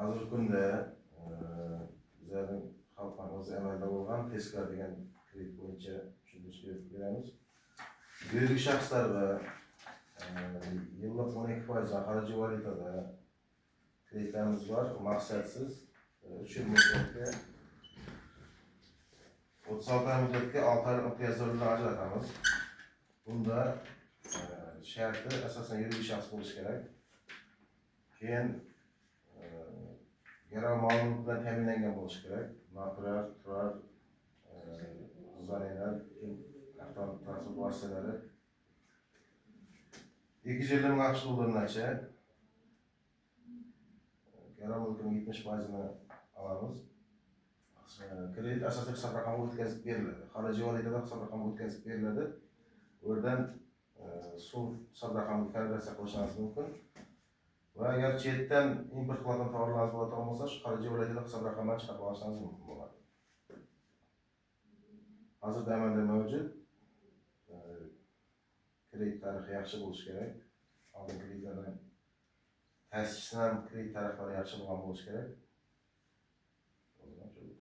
hozirgi kunda bizlarning xalqlarimiz amalda bo'lgan tezkor degan kredit bo'yicha tushuntish berib beramiz. Yuridik shaxslar va yillik 12% xorijiy valyutada kreditlarimiz var. Maqsadsiz 3 yil muddatga 36 ay muddatga 6 oylik imtiyozlarni ajratamiz. Bunda sharti asosan yuridik shaxs bo'lishi kerak. Keyin garov ma'lumot bilan ta'minlangan bo'lishi kerak. Noturar, turar, zaneler, avtotransport vositalari 250 ming AQSh dollarigacha garov mulkining 70%ni alamiz. Kredit asosan hisob raqamiga o'tkazib beriladi. Xorijiy valyutada hisob raqamiga o'tkazib beriladi. Oradan suv hisob raqamiga konversiya qilishingiz mumkin. Va agar chetdan import qiladigan tovarlaringiz bo'ladigan bo'lsa, xorijiy valyutada hisob raqamidan chiqarib olishingiz mumkin bo'ladi. Hozirda amalda mavjud. Kredit tarixi yaxshi bo'lishi kerak. Oldin kreditlardan ta'sischisidan kredit tarixlari yaxshi bo'lgan bo'lishi kerak.